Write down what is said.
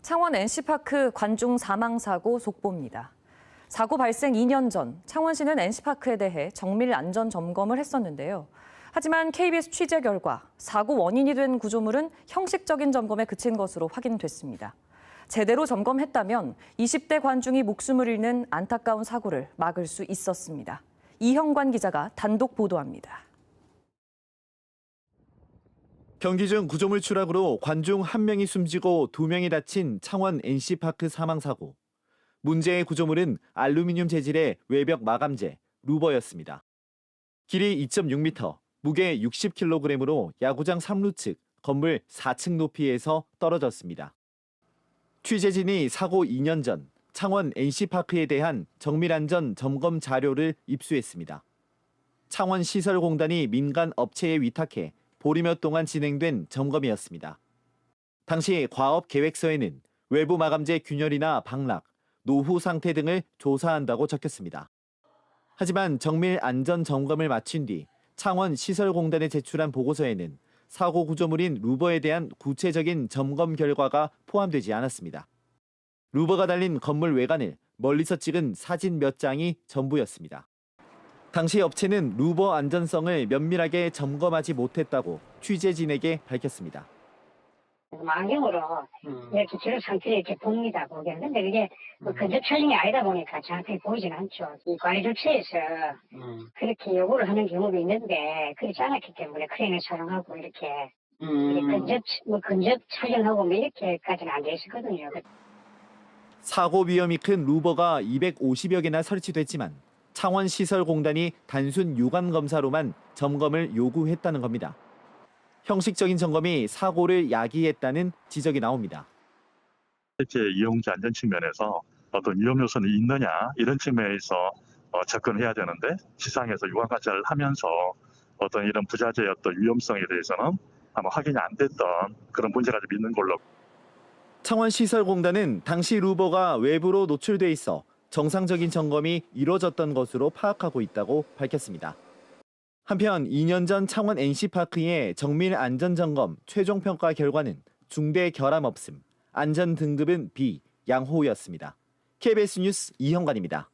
창원 NC파크 관중 사망 사고 속보입니다. 사고 발생 2년 전 창원시는 NC파크에 대해 정밀 안전 점검을 했었는데요. 하지만 KBS 취재 결과 사고 원인이 된 구조물은 형식적인 점검에 그친 것으로 확인됐습니다. 제대로 점검했다면 20대 관중이 목숨을 잃는 안타까운 사고를 막을 수 있었습니다. 이형관 기자가 단독 보도합니다. 경기 중 구조물 추락으로 관중 1명이 숨지고 2명이 다친 창원 NC파크 사망 사고. 문제의 구조물은 알루미늄 재질의 외벽 마감재, 루버였습니다. 길이 2.6m, 무게 60kg으로 야구장 3루 측, 건물 4층 높이에서 떨어졌습니다. 취재진이 사고 2년 전 창원 NC파크에 대한 정밀안전 점검 자료를 입수했습니다. 창원시설공단이 민간 업체에 위탁해 보리며 동안 진행된 점검이었습니다. 당시 과업 계획서에는 외부 마감재 균열이나 방락, 노후 상태 등을 조사한다고 적혔습니다. 하지만 정밀 안전 점검을 마친 뒤 창원시설공단에 제출한 보고서에는 사고 구조물인 루버에 대한 구체적인 점검 결과가 포함되지 않았습니다. 루버가 달린 건물 외관을 멀리서 찍은 사진 몇 장이 전부였습니다. 당시 업체는 루버 안전성을 면밀하게 점검하지 못했다고 취재진에게 밝혔습니다. 망경으로 이렇게 저런 상태에 이렇게 봅니다, 보기에는. 근데 그게 근접 촬영이 아니다 보니까 정확하게 보이진 않죠. 이 관리 조치에서 그렇게 요구를 하는 경우도 있는데 그렇지 않았기 때문에 크레인을 사용하고 이렇게 근접 촬영하고 뭐 이렇게까지는 안 돼 있었거든요. 사고 위험이 큰 루버가 250여 개나 설치됐지만 창원시설공단이 단순 유관 검사로만 점검을 요구했다는 겁니다. 형식적인 점검이 사고를 야기했다는 지적이 나옵니다. 실제 이용자 안전 측면에서 어떤 위험 요소는 있느냐 이런 측면에서 접근해야 되는데 지상에서 유관 관찰을 하면서 어떤 이런 부자재의 어떤 위험성에 대해서는 아마 확인이 안 됐던 그런 문제가 좀 있는 걸로. 창원시설공단은 당시 루버가 외부로 노출돼 있어 정상적인 점검이 이루어졌던 것으로 파악하고 있다고 밝혔습니다. 한편 2년 전 창원 NC파크의 정밀 안전점검 최종 평가 결과는 중대 결함 없음, 안전 등급은 B, 양호였습니다. KBS 뉴스 이형관입니다.